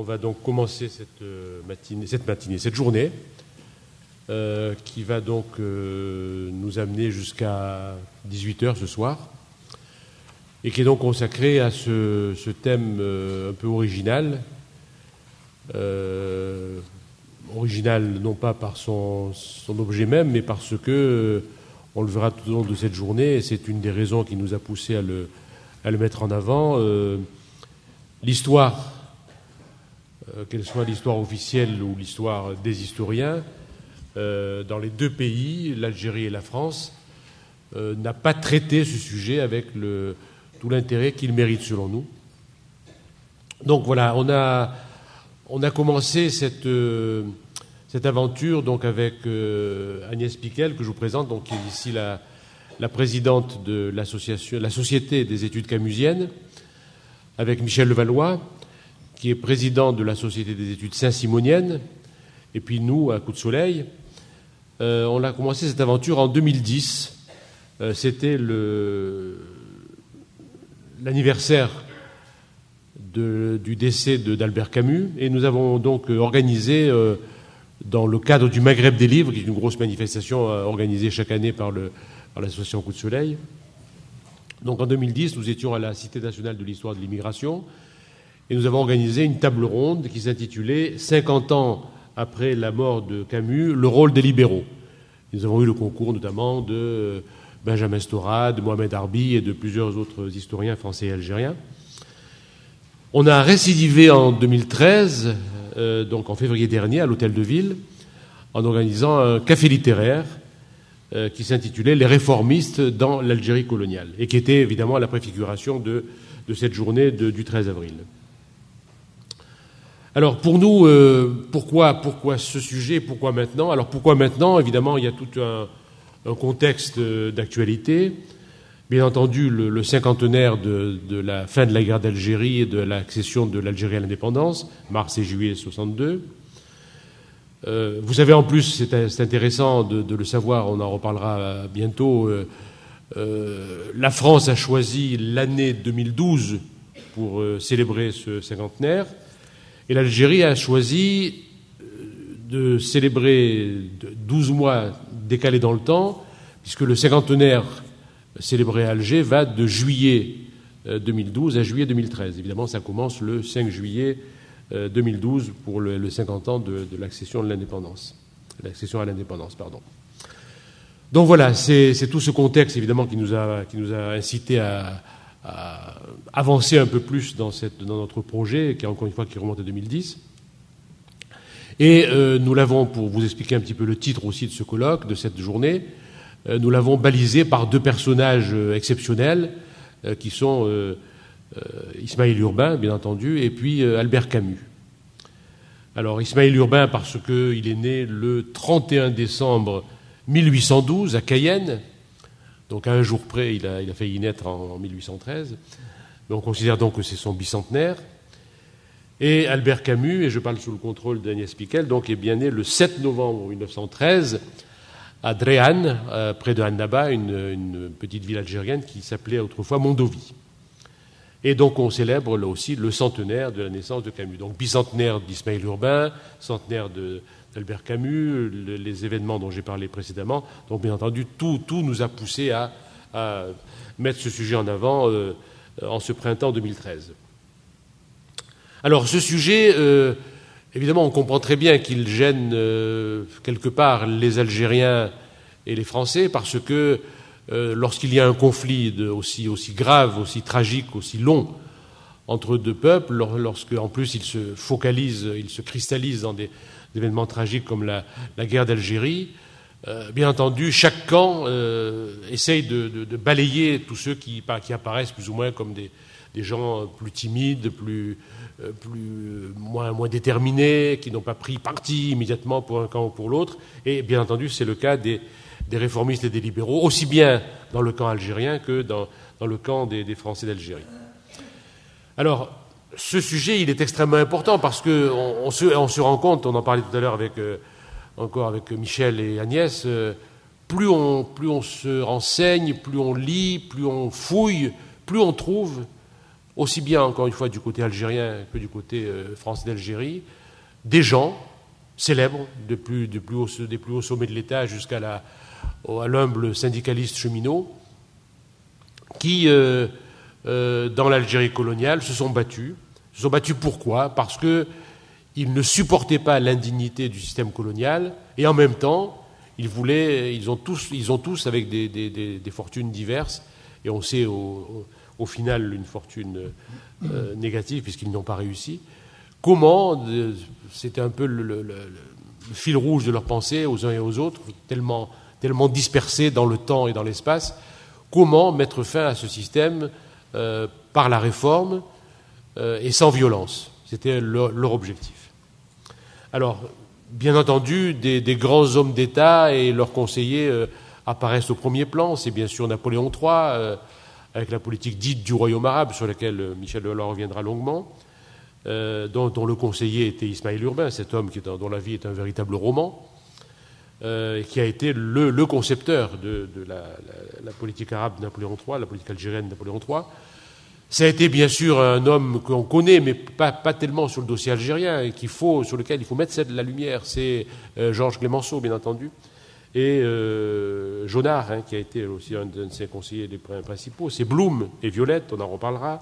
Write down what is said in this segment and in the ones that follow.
va donc commencer cette journée, qui va donc nous amener jusqu'à 18h ce soir, et qui est donc consacrée à ce thème un peu original. Original non pas par son objet même, mais parce que, on le verra tout au long de cette journée, et c'est une des raisons qui nous a poussé à le mettre en avant, l'histoire, qu'elle soit l'histoire officielle ou l'histoire des historiens, dans les deux pays, l'Algérie et la France, n'a pas traité ce sujet avec tout l'intérêt qu'il mérite selon nous. Donc voilà, on a commencé cette aventure donc avec Agnès Piquel, que je vous présente, donc, qui est ici la présidente de la Société des études camusiennes, avec Michel Levallois, qui est président de la Société des études saint-simoniennes, et puis nous, à Coup de Soleil. On a commencé cette aventure en 2010. C'était l'anniversaire du décès d'Albert Camus, et nous avons donc organisé, dans le cadre du Maghreb des livres, qui est une grosse manifestation organisée chaque année par l'association Coup de Soleil. Donc en 2010, nous étions à la Cité nationale de l'histoire de l'immigration, et nous avons organisé une table ronde qui s'intitulait « 50 ans après la mort de Camus, le rôle des libéraux ». Nous avons eu le concours notamment de Benjamin Stora, de Mohamed Arbi et de plusieurs autres historiens français et algériens. On a récidivé en 2013, donc en février dernier, à l'Hôtel de Ville, en organisant un café littéraire qui s'intitulait « Les réformistes dans l'Algérie coloniale » et qui était évidemment la préfiguration de cette journée du 13 avril. Alors pour nous, pourquoi ce sujet, pourquoi maintenant ? Alors pourquoi maintenant ? Évidemment, il y a tout un contexte d'actualité. Bien entendu, le cinquantenaire de la fin de la guerre d'Algérie et de l'accession de l'Algérie à l'indépendance, mars et juillet 62. Vous savez, en plus, c'est intéressant de le savoir, on en reparlera bientôt, la France a choisi l'année 2012 pour célébrer ce cinquantenaire, et l'Algérie a choisi de célébrer 12 mois décalés dans le temps, puisque le cinquantenaire célébré à Alger va de juillet 2012 à juillet 2013. Évidemment, ça commence le 5 juillet 2012 pour le 50 ans de l'accession de l'indépendance. L'accession à l'indépendance, pardon. Donc voilà, c'est tout ce contexte, évidemment, qui nous a incité à avancer un peu plus dans notre projet, qui, encore une fois, qui remonte à 2010. Et nous l'avons, pour vous expliquer un petit peu le titre aussi de ce colloque, de cette journée, nous l'avons balisé par deux personnages exceptionnels, qui sont Ismaël Urbain, bien entendu, et puis Albert Camus. Alors Ismaël Urbain, parce qu'il est né le 31 décembre 1812 à Cayenne, donc à un jour près, il a failli naître en 1813, mais on considère donc que c'est son bicentenaire. Et Albert Camus, et je parle sous le contrôle d'Agnès Piquel, donc est bien né le 7 novembre 1913 à Dréane, près de Annaba, une petite ville algérienne qui s'appelait autrefois Mondovi. Et donc on célèbre là aussi le centenaire de la naissance de Camus. Donc bicentenaire d'Ismaël Urbain, centenaire d'Albert Camus, les événements dont j'ai parlé précédemment. Donc bien entendu, tout nous a poussé à mettre ce sujet en avant en ce printemps 2013. Alors ce sujet, évidemment, on comprend très bien qu'il gêne quelque part les Algériens et les Français, parce que lorsqu'il y a un conflit aussi grave, aussi tragique, aussi long entre deux peuples, lorsque en plus il se focalise, il se cristallise dans des événements tragiques comme la guerre d'Algérie, bien entendu, chaque camp essaye de balayer tous ceux qui apparaissent plus ou moins comme des gens plus timides, moins déterminés, qui n'ont pas pris parti immédiatement pour un camp ou pour l'autre. Et bien entendu, c'est le cas des réformistes et des libéraux, aussi bien dans le camp algérien que dans le camp des Français d'Algérie. Alors, ce sujet, il est extrêmement important parce qu'on se rend compte, on en parlait tout à l'heure avec Michel et Agnès, plus on se renseigne, plus on lit, plus on fouille, plus on trouve, aussi bien, encore une fois, du côté algérien que du côté français d'Algérie, des gens célèbres, des plus hauts sommets de l'État jusqu'à l'humble syndicaliste cheminot, qui, dans l'Algérie coloniale, se sont battus. Se sont battus pourquoi? Parce qu'ils ne supportaient pas l'indignité du système colonial, et en même temps, ils ont tous avec des fortunes diverses, et on sait au final une fortune négative puisqu'ils n'ont pas réussi. Comment, c'était un peu le fil rouge de leur pensée aux uns et aux autres, tellement dispersés dans le temps et dans l'espace, comment mettre fin à ce système par la réforme et sans violence. C'était leur objectif. Alors, bien entendu, des grands hommes d'État et leurs conseillers apparaissent au premier plan. C'est bien sûr Napoléon III, avec la politique dite du royaume arabe, sur laquelle Michel Delors reviendra longuement, dont le conseiller était Ismaël Urbain, cet homme dont la vie est un véritable roman, qui a été le concepteur de la politique arabe de Napoléon III, la politique algérienne de Napoléon III. Ça a été bien sûr un homme qu'on connaît, mais pas tellement sur le dossier algérien, et sur lequel il faut mettre la lumière. C'est Georges Clemenceau, bien entendu, et Jonard, qui a été aussi un de ses conseillers principaux. C'est Blum et Violette, on en reparlera.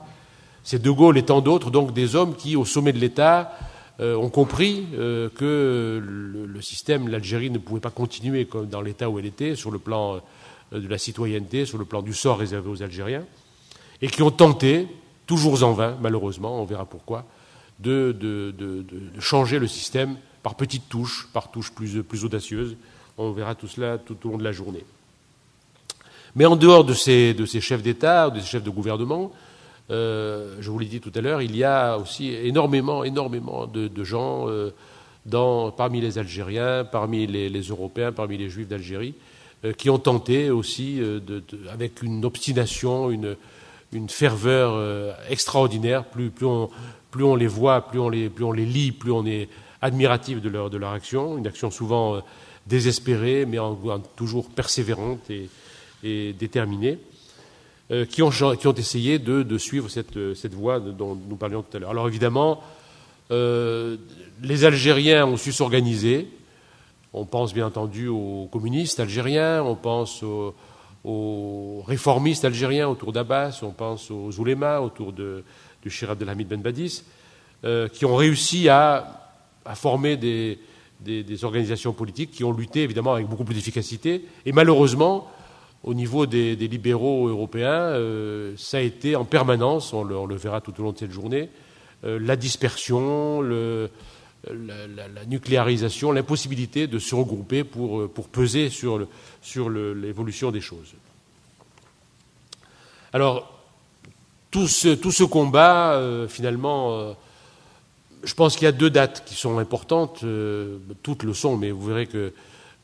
C'est De Gaulle et tant d'autres, donc des hommes qui, au sommet de l'État, ont compris que le système, l'Algérie ne pouvait pas continuer comme dans l'état où elle était, sur le plan de la citoyenneté, sur le plan du sort réservé aux Algériens, et qui ont tenté, toujours en vain, malheureusement, on verra pourquoi, de changer le système par petites touches, par touches plus audacieuses. On verra tout cela tout au long de la journée. Mais en dehors de ces chefs d'État, de ces chefs de gouvernement, je vous l'ai dit tout à l'heure, il y a aussi énormément de gens parmi les Algériens, parmi les Européens, parmi les Juifs d'Algérie, qui ont tenté aussi, avec une obstination, une ferveur extraordinaire. Plus on les voit, plus on les lit, plus on est admiratif de leur action. Une action souvent désespérée, mais toujours persévérante et déterminée. Qui ont essayé de suivre cette voie dont nous parlions tout à l'heure. Alors évidemment, les Algériens ont su s'organiser. On pense bien entendu aux communistes algériens, on pense aux réformistes algériens autour d'Abbas, on pense aux oulémas autour du Cheikh Abdelhamid Ben Badis, qui ont réussi à former des organisations politiques qui ont lutté évidemment avec beaucoup plus d'efficacité. Et malheureusement, au niveau des libéraux européens, ça a été en permanence, on le verra tout au long de cette journée, la dispersion, la nucléarisation, l'impossibilité de se regrouper pour peser sur l'évolution des choses. Alors, tout ce combat, finalement, je pense qu'il y a deux dates qui sont importantes, toutes le sont, mais vous verrez que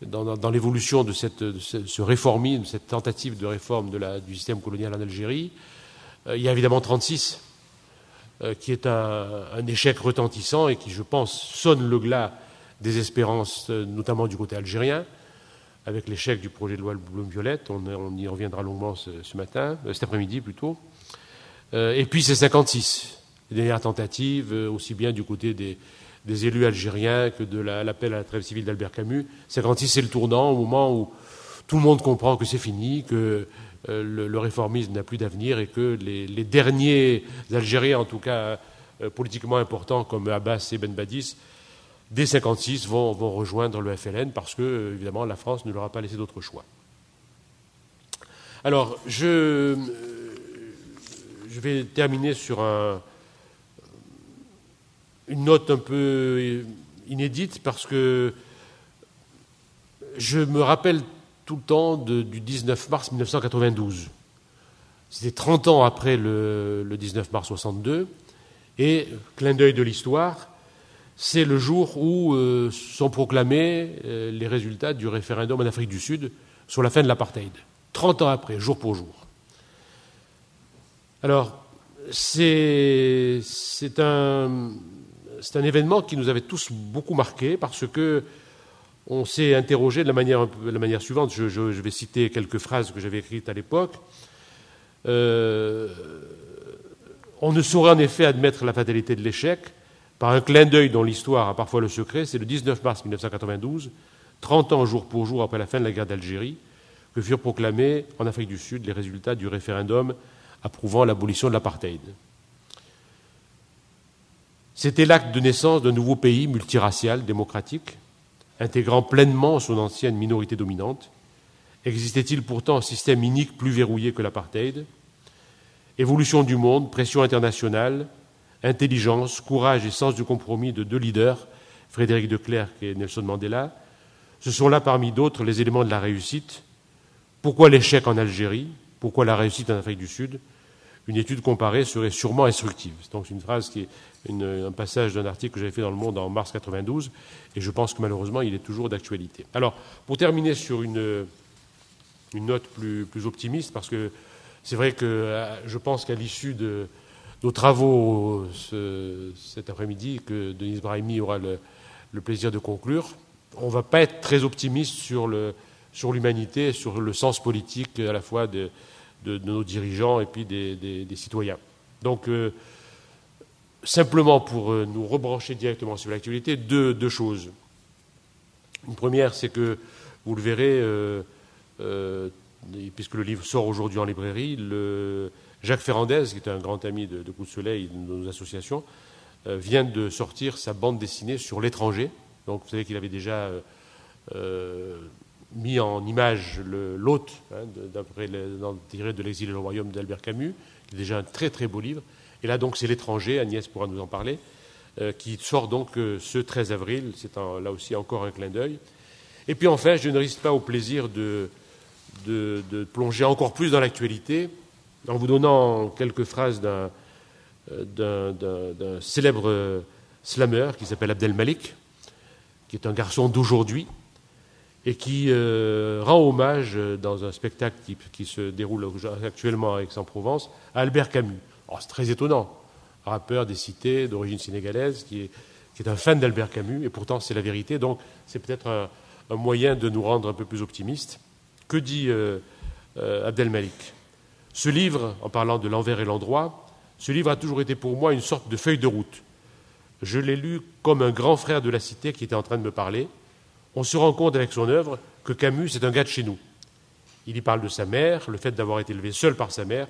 dans l'évolution de ce réformisme, cette tentative de réforme du système colonial en Algérie, il y a évidemment 1936, qui est un échec retentissant et qui, je pense, sonne le glas des espérances, notamment du côté algérien, avec l'échec du projet de loi Blum-Violette. On y reviendra longuement cet après-midi plutôt. Et puis c'est 1956, les dernières tentatives, aussi bien du côté des élus algériens que de l'appel à la trêve civile d'Albert Camus. 1956, c'est le tournant, au moment où tout le monde comprend que c'est fini, que le réformisme n'a plus d'avenir et que les derniers Algériens, en tout cas politiquement importants, comme Abbas et Ben Badis, dès 1956 vont rejoindre le FLN parce que, évidemment, la France ne leur a pas laissé d'autre choix. Alors, je vais terminer sur une note un peu inédite parce que je me rappelle tout le temps du 19 mars 1992. C'était 30 ans après le 19 mars 62 et, clin d'œil de l'histoire, c'est le jour où sont proclamés les résultats du référendum en Afrique du Sud sur la fin de l'apartheid. 30 ans après, jour pour jour. Alors, c'est un événement qui nous avait tous beaucoup marqués parce que on s'est interrogé de la manière suivante. Je vais citer quelques phrases que j'avais écrites à l'époque. On On ne saurait en effet admettre la fatalité de l'échec par un clin d'œil dont l'histoire a parfois le secret. C'est le 19 mars 1992, 30 ans jour pour jour après la fin de la guerre d'Algérie, que furent proclamés en Afrique du Sud les résultats du référendum approuvant l'abolition de l'apartheid. C'était l'acte de naissance d'un nouveau pays multiracial, démocratique, intégrant pleinement son ancienne minorité dominante. Existait-il pourtant un système inique plus verrouillé que l'apartheid? Évolution du monde, pression internationale, intelligence, courage et sens du compromis de deux leaders, Frédéric de Klerk et Nelson Mandela, ce sont là parmi d'autres les éléments de la réussite. Pourquoi l'échec en Algérie? Pourquoi la réussite en Afrique du Sud? Une étude comparée serait sûrement instructive. Donc c'est une phrase qui est un passage d'un article que j'avais fait dans Le Monde en mars 92, et je pense que malheureusement il est toujours d'actualité. Alors, pour terminer sur une note plus optimiste, parce que c'est vrai que je pense qu'à l'issue de nos travaux cet après-midi, que Denis Brahimi aura le plaisir de conclure, on ne va pas être très optimiste sur l'humanité, sur le sens politique à la fois de nos dirigeants et puis des citoyens. Donc, simplement pour nous rebrancher directement sur l'actualité, deux choses. Une première, c'est que, vous le verrez, puisque le livre sort aujourd'hui en librairie, Jacques Ferrandez, qui est un grand ami de Coup de Soleil, de nos associations, vient de sortir sa bande dessinée sur l'étranger. Donc vous savez qu'il avait déjà mis en image l'hôte, tiré de l'exil et le royaume d'Albert Camus, qui est déjà un très très beau livre. Et là donc c'est l'étranger, Agnès pourra nous en parler, qui sort donc ce 13 avril. C'est là aussi encore un clin d'œil. Et puis enfin, je ne résiste pas au plaisir de plonger encore plus dans l'actualité en vous donnant quelques phrases d'un célèbre slammer qui s'appelle Abdel Malik, qui est un garçon d'aujourd'hui et qui rend hommage dans un spectacle qui se déroule actuellement à Aix-en-Provence à Albert Camus. Alors, c'est très étonnant, rappeur des cités d'origine sénégalaise qui est un fan d'Albert Camus, et pourtant c'est la vérité, donc c'est peut-être un moyen de nous rendre un peu plus optimistes. Que dit Abdel Malik? Ce livre, en parlant de l'envers et l'endroit, ce livre a toujours été pour moi une sorte de feuille de route. Je l'ai lu comme un grand frère de la cité qui était en train de me parler. On se rend compte avec son œuvre que Camus, c'est un gars de chez nous. Il y parle de sa mère, le fait d'avoir été élevé seul par sa mère.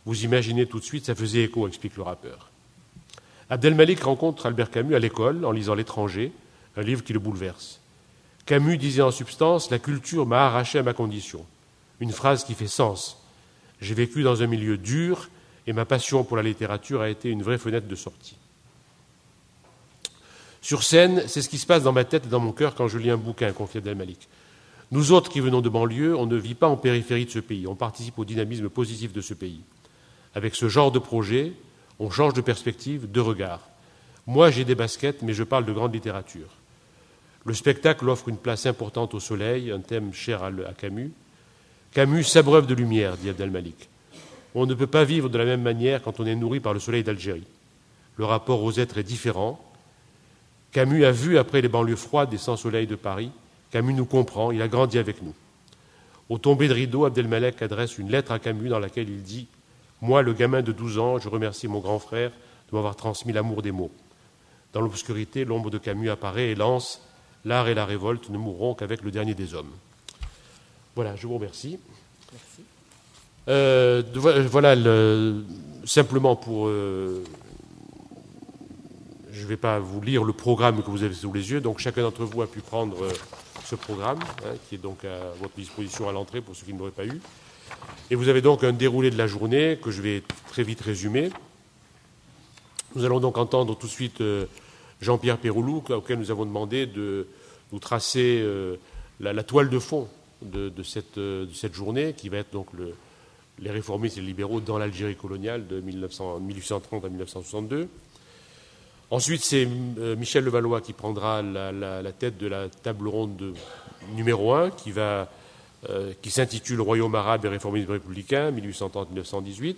Vous imaginez tout de suite, ça faisait écho, explique le rappeur. Abdel Malik rencontre Albert Camus à l'école en lisant L'étranger, un livre qui le bouleverse. Camus disait en substance « La culture m'a arraché à ma condition ». Une phrase qui fait sens. J'ai vécu dans un milieu dur et ma passion pour la littérature a été une vraie fenêtre de sortie. Sur scène, c'est ce qui se passe dans ma tête et dans mon cœur quand je lis un bouquin, confie Abdel Malik. Nous autres qui venons de banlieue, on ne vit pas en périphérie de ce pays, on participe au dynamisme positif de ce pays. Avec ce genre de projet, on change de perspective, de regard. Moi, j'ai des baskets, mais je parle de grande littérature. Le spectacle offre une place importante au soleil, un thème cher à Camus. Camus s'abreuve de lumière, dit Abdel Malik. On ne peut pas vivre de la même manière quand on est nourri par le soleil d'Algérie. Le rapport aux êtres est différent. Camus a vu, après les banlieues froides et sans soleil de Paris, Camus nous comprend, il a grandi avec nous. Au tomber de rideau, Abdel Malik adresse une lettre à Camus dans laquelle il dit « Moi, le gamin de 12 ans, je remercie mon grand frère de m'avoir transmis l'amour des mots. » Dans l'obscurité, l'ombre de Camus apparaît et lance « L'art et la révolte ne mourront qu'avec le dernier des hommes. » Voilà, je vous remercie. Merci. Voilà, simplement pour... je ne vais pas vous lire le programme que vous avez sous les yeux, donc chacun d'entre vous a pu prendre ce programme, qui est donc à votre disposition à l'entrée pour ceux qui ne l'auraient pas eu. Et vous avez donc un déroulé de la journée que je vais très vite résumer. Nous allons donc entendre tout de suite Jean-Pierre Péroulou, auquel nous avons demandé de nous tracer la toile de fond de cette journée, qui va être donc les réformistes et les libéraux dans l'Algérie coloniale de 1830 à 1962. Ensuite, c'est Michel Levallois qui prendra la tête de la table ronde numéro 1, qui s'intitule « Royaume arabe et réformisme républicain, 1830-1918 ».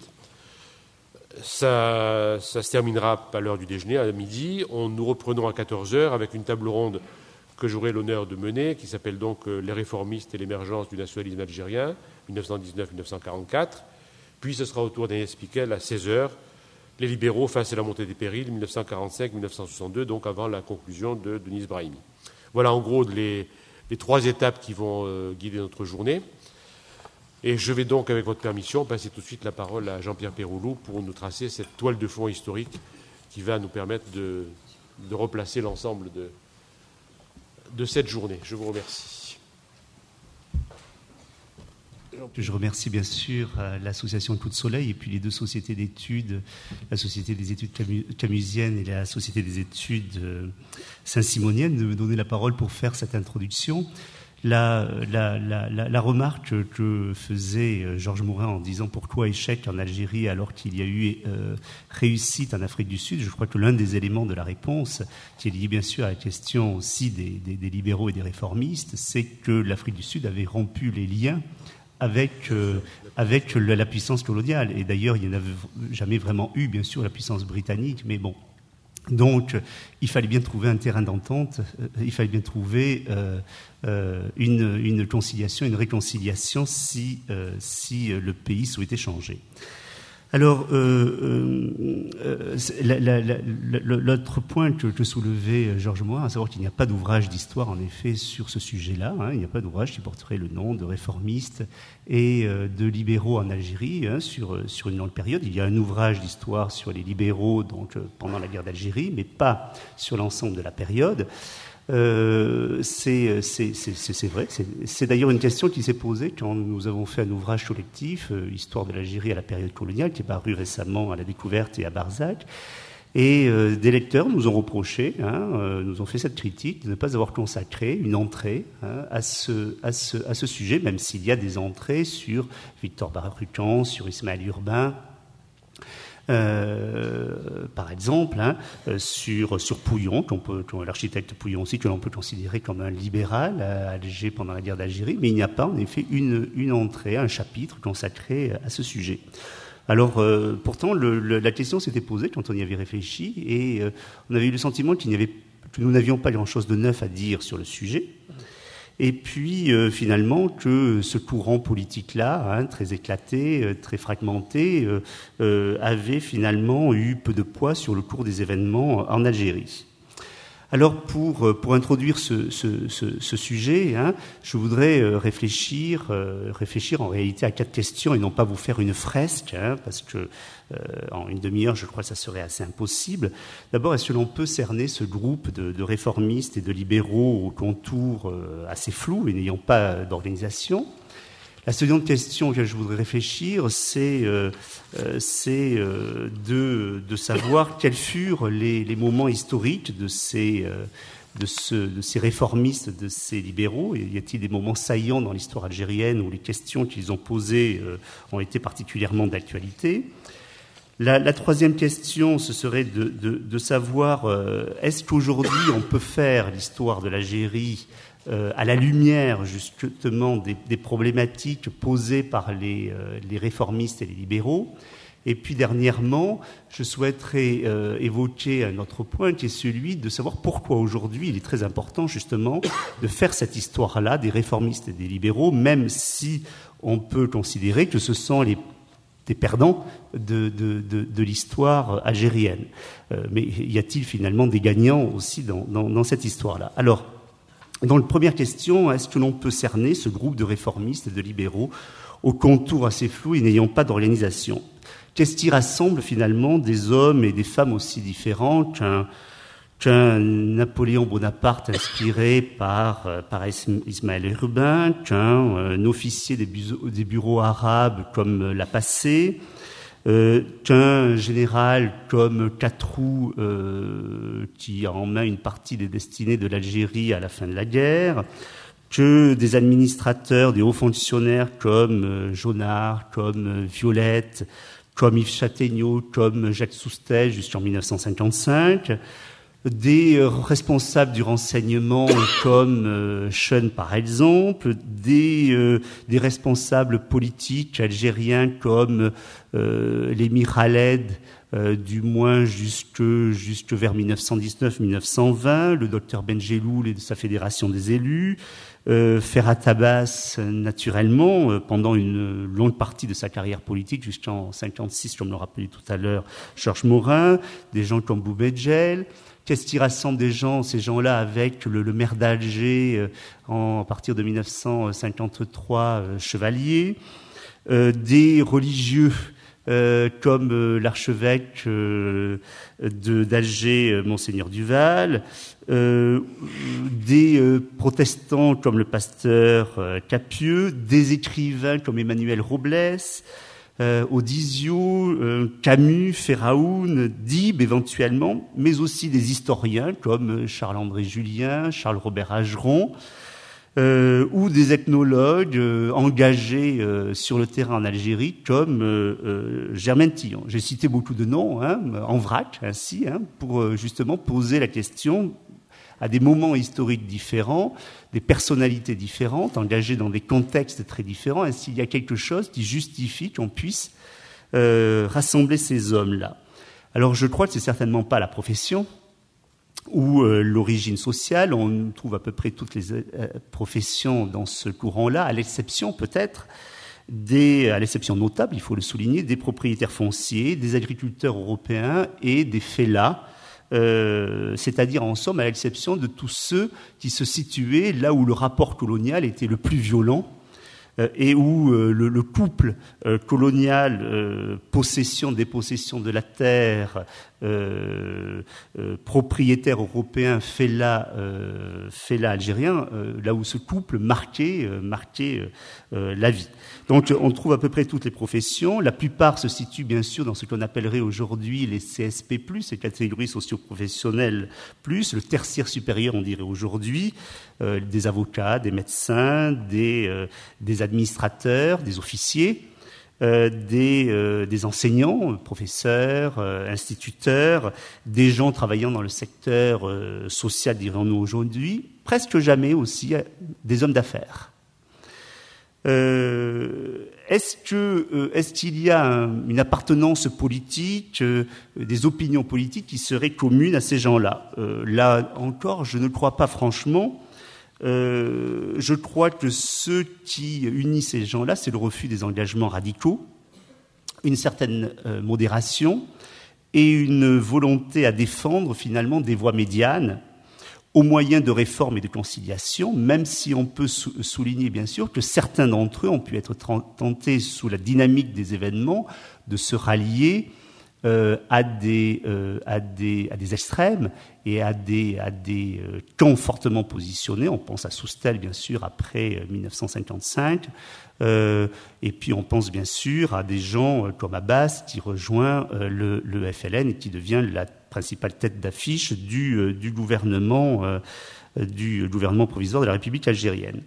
Ça se terminera à l'heure du déjeuner, à midi. Nous reprenons à 14h avec une table ronde que j'aurai l'honneur de mener, qui s'appelle donc « Les réformistes et l'émergence du nationalisme algérien, 1919-1944 ». Puis ce sera au tour d'Agnès Piquel à 16h les libéraux face à la montée des périls, 1945-1962, donc avant la conclusion de Denise Brahimi. Voilà en gros les 3 étapes qui vont guider notre journée. Et je vais donc, avec votre permission, passer tout de suite la parole à Jean-Pierre Péroulou pour nous tracer cette toile de fond historique qui va nous permettre de replacer l'ensemble de cette journée. Je vous remercie. Je remercie bien sûr l'association Coup de Soleil et puis les 2 sociétés d'études, la Société des études camusiennes et la Société des études saint-simoniennes, de me donner la parole pour faire cette introduction. La remarque que faisait Georges Morin en disant pourquoi échec en Algérie alors qu'il y a eu réussite en Afrique du Sud, je crois que l'un des éléments de la réponse, qui est lié bien sûr à la question aussi des libéraux et des réformistes, c'est que l'Afrique du Sud avait rompu les liens avec la puissance coloniale. Et d'ailleurs, il n'y en avait jamais vraiment eu, bien sûr, la puissance britannique, mais bon. Donc, il fallait bien trouver un terrain d'entente, il fallait bien trouver une conciliation, une réconciliation si le pays souhaitait changer. Alors, l'autre point que soulevait Georges Morin, à savoir qu'il n'y a pas d'ouvrage d'histoire, en effet, sur ce sujet-là. Il n'y a pas d'ouvrage qui porterait le nom de réformistes et de libéraux en Algérie sur une longue période. Il y a un ouvrage d'histoire sur les libéraux donc, pendant la guerre d'Algérie, mais pas sur l'ensemble de la période. C'est vrai. C'est d'ailleurs une question qui s'est posée quand nous avons fait un ouvrage collectif, Histoire de l'Algérie à la période coloniale, qui est paru récemment à La Découverte et à Barzac. Et des lecteurs nous ont reproché, nous ont fait cette critique de ne pas avoir consacré une entrée à ce sujet, même s'il y a des entrées sur Victor Barucan, sur Ismaël Urbain, par exemple, sur Pouillon, l'architecte Pouillon aussi, que l'on peut considérer comme un libéral à Alger pendant la guerre d'Algérie, mais il n'y a pas en effet une entrée, un chapitre consacré à ce sujet. Alors, pourtant, la question s'était posée quand on y avait réfléchi, et on avait eu le sentiment que nous n'avions pas grand-chose de neuf à dire sur le sujet. Et puis, finalement, que ce courant politique-là, très éclaté, très fragmenté, avait finalement eu peu de poids sur le cours des événements en Algérie. Alors, pour introduire ce sujet, je voudrais réfléchir en réalité à 4 questions et non pas vous faire une fresque, parce que en une demi-heure, je crois que ça serait assez impossible. D'abord, est-ce que l'on peut cerner ce groupe de réformistes et de libéraux aux contours assez flous et n'ayant pas d'organisation ? La seconde question que je voudrais réfléchir, c'est de savoir quels furent les moments historiques de ces réformistes, de ces libéraux. Y a-t-il des moments saillants dans l'histoire algérienne où les questions qu'ils ont posées ont été particulièrement d'actualité ? La troisième question, ce serait de savoir est-ce qu'aujourd'hui on peut faire l'histoire de l'Algérie à la lumière justement des problématiques posées par les réformistes et les libéraux. Et puis dernièrement, je souhaiterais évoquer un autre point qui est celui de savoir pourquoi aujourd'hui il est très important justement de faire cette histoire-là des réformistes et des libéraux, même si on peut considérer que ce sont des perdants de l'histoire algérienne. Mais y a-t-il finalement des gagnants aussi dans cette histoire-là ? Alors, dans la première question, est-ce que l'on peut cerner ce groupe de réformistes et de libéraux aux contours assez flous et n'ayant pas d'organisation ? Qu'est-ce qui rassemble finalement des hommes et des femmes aussi différents qu'un Napoléon Bonaparte inspiré par Ismaël Urbain, qu'un officier des bureaux arabes comme Lapassé, qu'un général comme Catroux qui a en main une partie des destinées de l'Algérie à la fin de la guerre, que des administrateurs, des hauts fonctionnaires comme Jonard, comme Violette, comme Yves Châtaigneau, comme Jacques Soustelle jusqu'en 1955, des responsables du renseignement comme Schoen par exemple, des responsables politiques algériens comme l'émir Khaled du moins jusque vers 1919-1920, le docteur Benjeloul et de sa fédération des élus, Ferhat Abbas, naturellement, pendant une longue partie de sa carrière politique, jusqu'en 56, comme le rappelait tout à l'heure Georges Morin, des gens comme Boubedjel. Qu'est-ce qui rassemble ces gens-là avec le maire d'Alger à partir de 1953, Chevalier, des religieux comme l'archevêque d'Alger, Monseigneur Duval, des protestants comme le pasteur Capieux, des écrivains comme Emmanuel Robles, Odizio, Camus, Féraoun, Dib éventuellement, mais aussi des historiens comme Charles-André Julien, Charles-Robert Ageron, ou des ethnologues engagés sur le terrain en Algérie comme Germaine Tillon. J'ai cité beaucoup de noms, en vrac ainsi, pour justement poser la question à des moments historiques différents, des personnalités différentes, engagées dans des contextes très différents. Ainsi, il y a quelque chose qui justifie qu'on puisse rassembler ces hommes-là. Alors, je crois que c'est certainement pas la profession ou l'origine sociale. On trouve à peu près toutes les professions dans ce courant-là, à l'exception peut-être à l'exception notable, il faut le souligner, des propriétaires fonciers, des agriculteurs européens et des fellahs, c'est-à-dire en somme à l'exception de tous ceux qui se situaient là où le rapport colonial était le plus violent et où le couple colonial, dépossession de la terre, propriétaire européen, fellah algérien, là où ce couple marquait la vie. Donc on trouve à peu près toutes les professions. La plupart se situent bien sûr dans ce qu'on appellerait aujourd'hui les CSP+, les catégories socio-professionnelles+, le tertiaire supérieur on dirait aujourd'hui, des avocats, des médecins, des administrateurs, des officiers, des enseignants, professeurs, instituteurs, des gens travaillant dans le secteur social, dirons-nous aujourd'hui, presque jamais aussi des hommes d'affaires. Est-ce qu'il y a une appartenance politique, des opinions politiques qui seraient communes à ces gens-là ? Là encore, je ne le crois pas franchement. Je crois que ce qui unit ces gens-là, c'est le refus des engagements radicaux, une certaine modération et une volonté à défendre finalement des voies médianes au moyen de réformes et de conciliation, même si on peut souligner bien sûr que certains d'entre eux ont pu être tentés sous la dynamique des événements de se rallier à des extrêmes et à des camps fortement positionnés. On pense à Soustelle, bien sûr, après 1955. Et puis on pense bien sûr à des gens comme Abbas qui rejoint le FLN et qui devient la principale tête d'affiche du gouvernement provisoire de la République algérienne.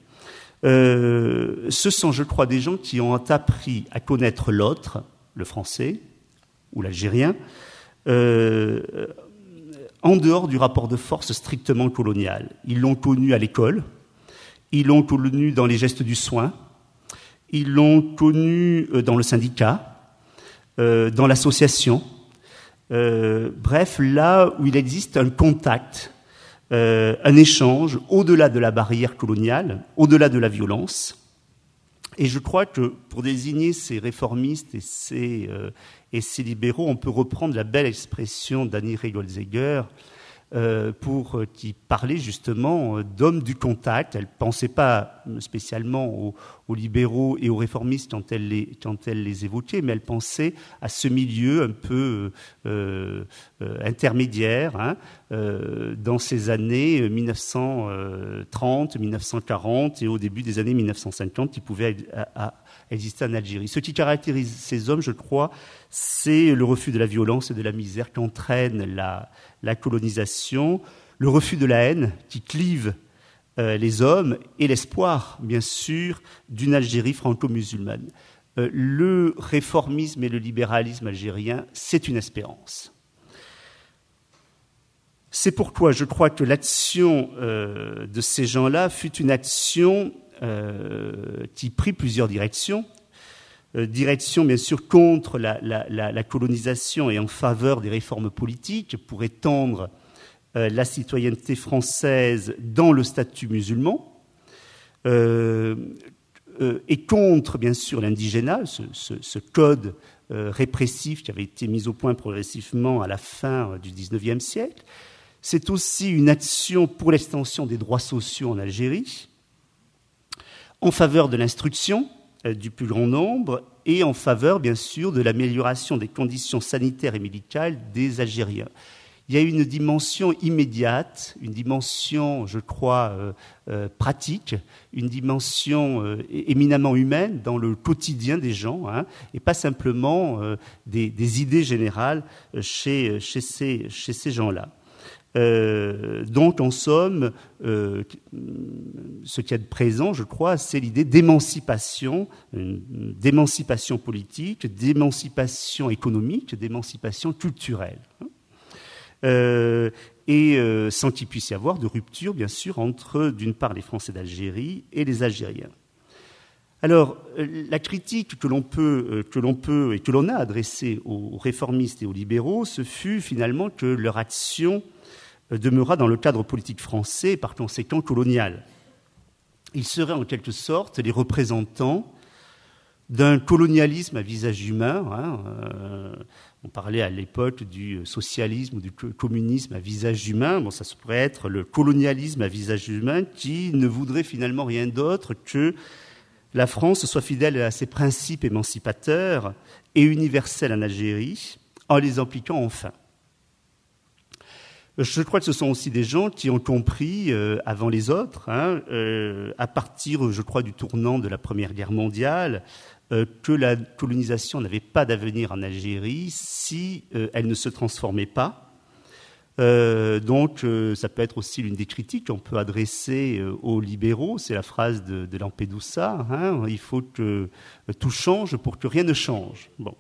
Ce sont, je crois, des gens qui ont appris à connaître l'autre, le français ou l'algérien, en dehors du rapport de force strictement colonial. Ils l'ont connu à l'école, ils l'ont connu dans les gestes du soin, ils l'ont connu dans le syndicat, dans l'association, bref, là où il existe un contact, un échange au-delà de la barrière coloniale, au-delà de la violence. Et je crois que pour désigner ces réformistes et ces libéraux, on peut reprendre la belle expression d'Annie Goldzeger qui parlait justement d'hommes du contact. Elle ne pensait pas spécialement aux libéraux et aux réformistes quand elle les évoquait, mais elle pensait à ce milieu un peu intermédiaire dans ces années 1930, 1940 et au début des années 1950 qui pouvaient exister en Algérie. Ce qui caractérise ces hommes, je crois, c'est le refus de la violence et de la misère qu'entraîne la colonisation, le refus de la haine qui clive les hommes et l'espoir, bien sûr, d'une Algérie franco-musulmane. Le réformisme et le libéralisme algérien, c'est une espérance. C'est pourquoi je crois que l'action de ces gens-là fut une action qui prit plusieurs directions. direction, bien sûr, contre la colonisation et en faveur des réformes politiques pour étendre la citoyenneté française dans le statut musulman, et contre, bien sûr, l'indigénat, ce code répressif qui avait été mis au point progressivement à la fin du XIXe siècle. C'est aussi une action pour l'extension des droits sociaux en Algérie, en faveur de l'instruction du plus grand nombre et en faveur, bien sûr, de l'amélioration des conditions sanitaires et médicales des Algériens. Il y a une dimension immédiate, une dimension, je crois, pratique, une dimension éminemment humaine dans le quotidien des gens, hein, et pas simplement des idées générales chez ces gens-là. Donc, en somme, ce qu'il y a de présent, je crois, c'est l'idée d'émancipation politique, d'émancipation économique, d'émancipation culturelle. Sans qu'il puisse y avoir de rupture, bien sûr, entre, d'une part, les Français d'Algérie et les Algériens. Alors, la critique que l'on peut et que l'on a adressée aux réformistes et aux libéraux, ce fut finalement que leur action demeura dans le cadre politique français et par conséquent colonial. Ils seraient en quelque sorte les représentants d'un colonialisme à visage humain. On parlait à l'époque du socialisme ou du communisme à visage humain. Bon, ça pourrait être le colonialisme à visage humain qui ne voudrait finalement rien d'autre que la France soit fidèle à ses principes émancipateurs et universels en Algérie, en les appliquant enfin. Je crois que ce sont aussi des gens qui ont compris, avant les autres, à partir, je crois, du tournant de la Première Guerre mondiale, que la colonisation n'avait pas d'avenir en Algérie si elle ne se transformait pas. Donc, ça peut être aussi l'une des critiques qu'on peut adresser aux libéraux. C'est la phrase de Lampedusa, hein, il faut que tout change pour que rien ne change. Bon.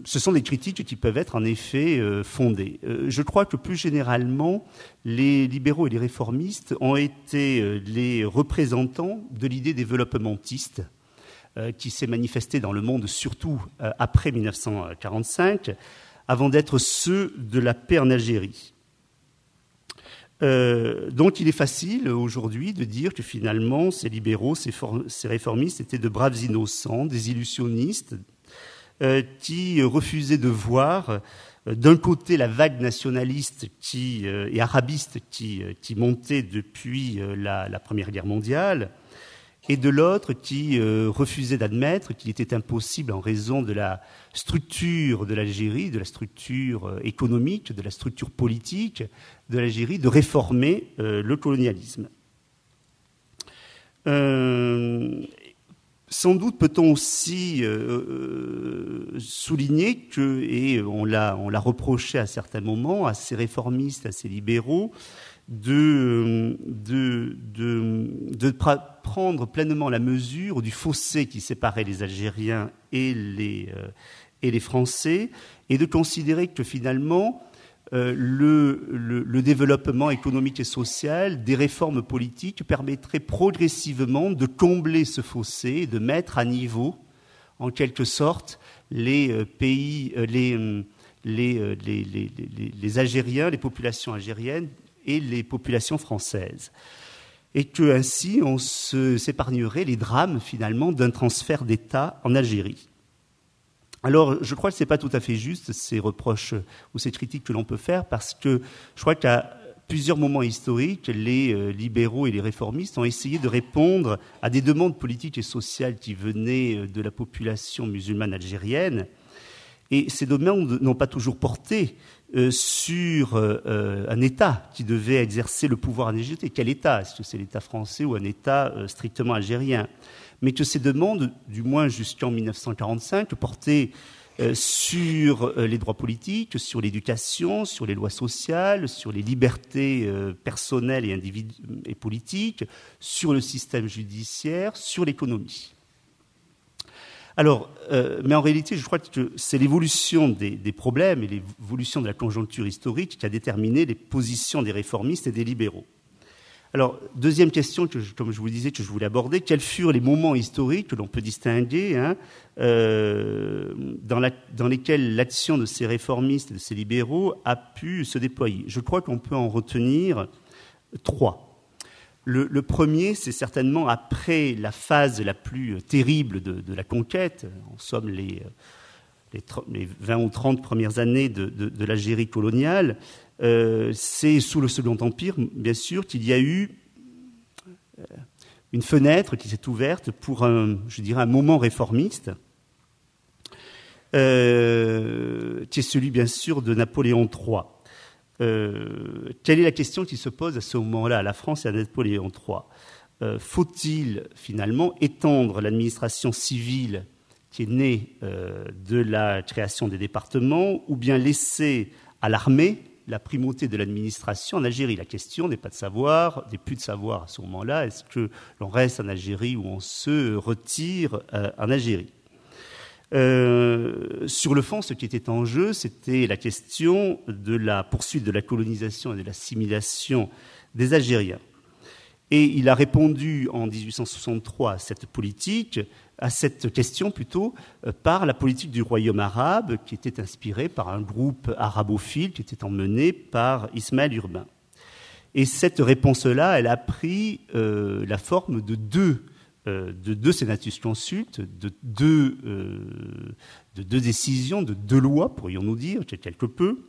Ce sont des critiques qui peuvent être en effet fondées. Je crois que plus généralement, les libéraux et les réformistes ont été les représentants de l'idée développementiste qui s'est manifestée dans le monde surtout après 1945, avant d'être ceux de la paix en Algérie. Donc il est facile aujourd'hui de dire que finalement ces libéraux, ces réformistes étaient de braves innocents, des illusionnistes qui refusaient de voir d'un côté la vague nationaliste et arabiste qui montait depuis la Première Guerre mondiale, et de l'autre qui refusait d'admettre qu'il était impossible, en raison de la structure de l'Algérie, de la structure économique, de la structure politique de l'Algérie, de réformer le colonialisme. Sans doute peut-on aussi souligner que, et on l'a reproché à certains moments à ces réformistes, à ces libéraux, de prendre pleinement la mesure du fossé qui séparait les Algériens et les Français, et de considérer que finalement le développement économique et social, des réformes politiques permettrait progressivement de combler ce fossé et de mettre à niveau, en quelque sorte, les Algériens, les populations algériennes et les populations françaises. Et que ainsi on s'épargnerait les drames finalement d'un transfert d'État en Algérie. Alors, je crois que ce n'est pas tout à fait juste, ces reproches ou ces critiques que l'on peut faire, parce que je crois qu'à plusieurs moments historiques, les libéraux et les réformistes ont essayé de répondre à des demandes politiques et sociales qui venaient de la population musulmane algérienne. Et ces demandes n'ont pas toujours porté sur un État qui devait exercer le pouvoir en Égypte. Et quel État? Est-ce que c'est l'État français ou un État strictement algérien? Mais que ces demandes, du moins jusqu'en 1945, portaient sur les droits politiques, sur l'éducation, sur les lois sociales, sur les libertés personnelles et politiques, sur le système judiciaire, sur l'économie. Alors, mais en réalité, je crois que c'est l'évolution des problèmes et l'évolution de la conjoncture historique qui a déterminé les positions des réformistes et des libéraux. Alors, deuxième question, comme je vous disais, que je voulais aborder, quels furent les moments historiques que l'on peut distinguer dans lesquels l'action de ces réformistes et de ces libéraux a pu se déployer? Je crois qu'on peut en retenir 3. Le premier, c'est certainement après la phase la plus terrible de la conquête, en somme les 20 ou 30 premières années de l'Algérie coloniale. C'est sous le Second Empire, bien sûr, qu'il y a eu une fenêtre qui s'est ouverte pour un moment réformiste, qui est celui, bien sûr, de Napoléon III. Quelle est la question qui se pose à ce moment-là à la France et à Napoléon III? Faut-il finalement étendre l'administration civile qui est née de la création des départements, ou bien laisser à l'armée la primauté de l'administration en Algérie? La question n'est plus de savoir à ce moment-là, est-ce que l'on reste en Algérie ou on se retire en Algérie? Sur le fond, ce qui était en jeu, c'était la question de la poursuite de la colonisation et de l'assimilation des Algériens. Et il a répondu en 1863 à cette question plutôt, par la politique du royaume arabe, qui était inspirée par un groupe arabophile qui était emmené par Ismaël Urbain. Et cette réponse-là, elle a pris la forme de deux sénatus consultes, de deux décisions, de deux lois, pourrions-nous dire, quelque peu.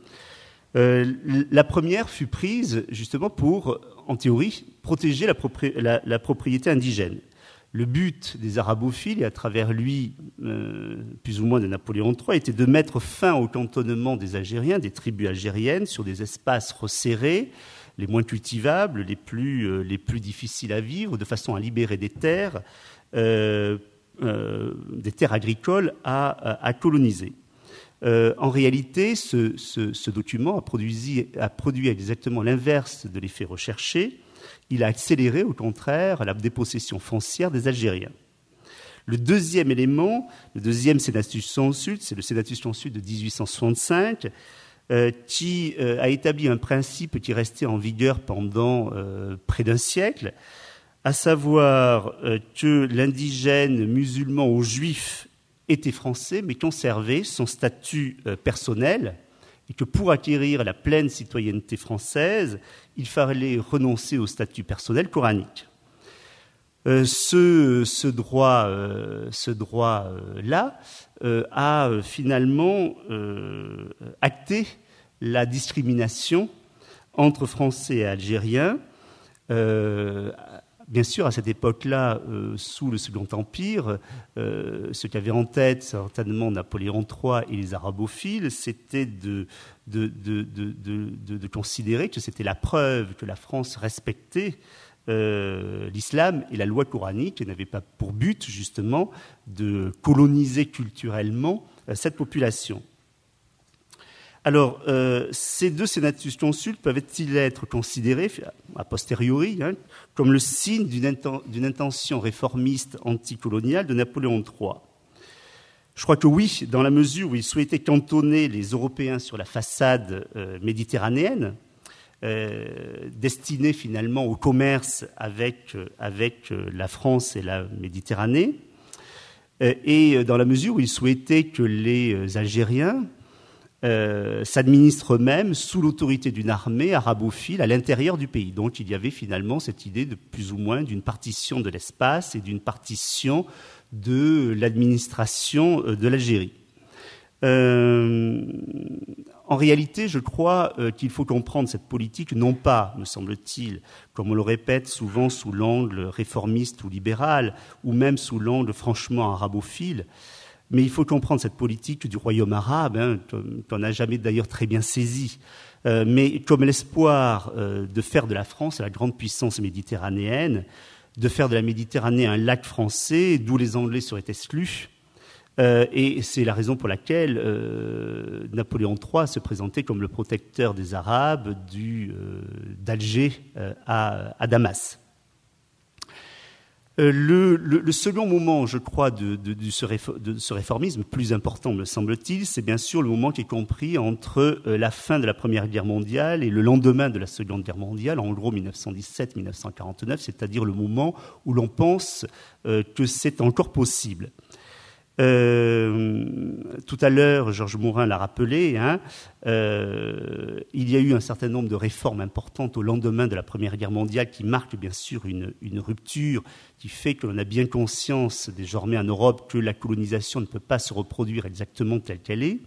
La première fut prise justement pour, en théorie, protéger la propriété indigène. Le but des arabophiles, et à travers lui, plus ou moins de Napoléon III, était de mettre fin au cantonnement des Algériens, des tribus algériennes, sur des espaces resserrés, les moins cultivables, les plus difficiles à vivre, de façon à libérer des terres agricoles à coloniser. En réalité, ce document a produit exactement l'inverse de l'effet recherché. Il a accéléré, au contraire, la dépossession foncière des Algériens. Le deuxième élément, le deuxième sénatus consulte, c'est le sénatus consulte de 1865, qui a établi un principe qui restait en vigueur pendant près d'un siècle, à savoir que l'indigène musulman ou juif était français, mais conservait son statut personnel, et que pour acquérir la pleine citoyenneté française, il fallait renoncer au statut personnel coranique. Ce droit-là a finalement acté la discrimination entre Français et Algériens. Bien sûr, à cette époque-là, sous le Second Empire, ce qu'avaient en tête certainement Napoléon III et les arabophiles, c'était de considérer que c'était la preuve que la France respectait l'islam et la loi coranique, et n'avait pas pour but, justement, de coloniser culturellement cette population. Alors, ces deux sénatus consultes peuvent-ils être considérés, a posteriori, comme le signe d'une intention réformiste anticoloniale de Napoléon III? Je crois que oui, dans la mesure où il souhaitait cantonner les Européens sur la façade méditerranéenne, destinée finalement au commerce avec la France et la Méditerranée, et dans la mesure où il souhaitait que les Algériens s'administrent eux-mêmes sous l'autorité d'une armée arabophile à l'intérieur du pays. Donc il y avait finalement cette idée de plus ou moins d'une partition de l'espace et d'une partition de l'administration de l'Algérie. En réalité, je crois qu'il faut comprendre cette politique, non pas, me semble-t-il, comme on le répète souvent, sous l'angle réformiste ou libéral, ou même sous l'angle franchement arabophile, mais il faut comprendre cette politique du royaume arabe, qu'on n'a jamais d'ailleurs très bien saisi, mais comme l'espoir de faire de la France la grande puissance méditerranéenne, de faire de la Méditerranée un lac français, d'où les Anglais seraient exclus. Et c'est la raison pour laquelle Napoléon III se présentait comme le protecteur des Le second moment, je crois, de ce réformisme, plus important me semble-t-il, c'est bien sûr le moment qui est compris entre la fin de la Première Guerre mondiale et le lendemain de la Seconde Guerre mondiale, en gros 1917-1949, c'est-à-dire le moment où l'on pense que c'est encore possible. Tout à l'heure, Georges Morin l'a rappelé, il y a eu un certain nombre de réformes importantes au lendemain de la Première Guerre mondiale qui marquent bien sûr une rupture qui fait que l'on a bien conscience désormais en Europe que la colonisation ne peut pas se reproduire exactement telle qu'elle est.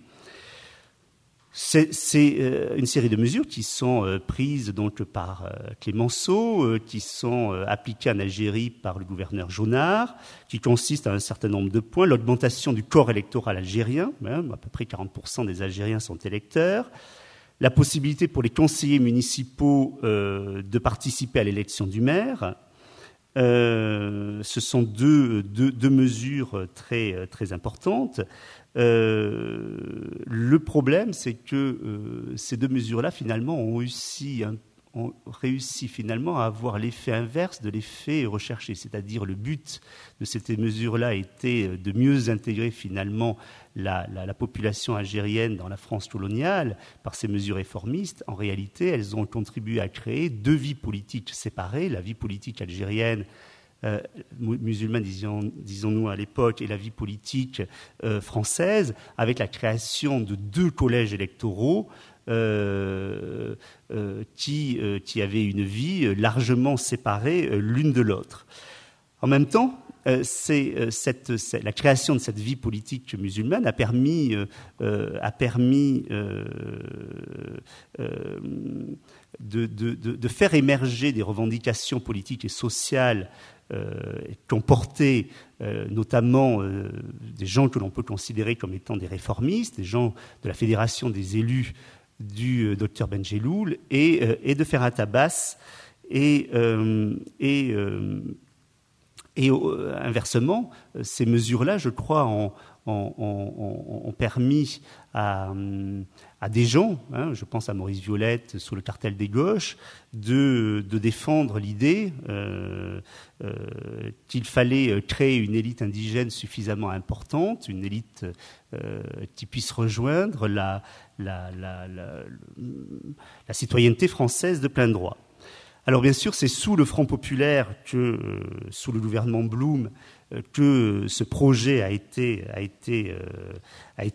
C'est une série de mesures qui sont prises donc par Clémenceau, qui sont appliquées en Algérie par le gouverneur Jonard, qui consistent à un certain nombre de points. L'augmentation du corps électoral algérien, à peu près 40% des Algériens sont électeurs. La possibilité pour les conseillers municipaux de participer à l'élection du maire. Ce sont deux mesures très, très importantes. Le problème, c'est que ces deux mesures-là, finalement, ont réussi finalement à avoir l'effet inverse de l'effet recherché. C'est-à-dire le but de ces mesures-là était de mieux intégrer finalement la population algérienne dans la France coloniale par ces mesures réformistes. En réalité, elles ont contribué à créer deux vies politiques séparées, la vie politique algérienne musulmane, disons-nous à l'époque, et la vie politique française, avec la création de deux collèges électoraux qui avaient une vie largement séparée l'une de l'autre. En même temps, la création de cette vie politique musulmane a permis de faire émerger des revendications politiques et sociales qu'ont porté notamment des gens que l'on peut considérer comme étant des réformistes, des gens de la Fédération des élus du docteur Benjeloul, et de Ferhat Abbas, et inversement, ces mesures-là, je crois, ont permis à des gens, je pense à Maurice Violette sous le cartel des gauches, de défendre l'idée qu'il fallait créer une élite indigène suffisamment importante, une élite qui puisse rejoindre la citoyenneté française de plein droit. Alors bien sûr, c'est sous le Front populaire sous le gouvernement Blum, que ce projet a été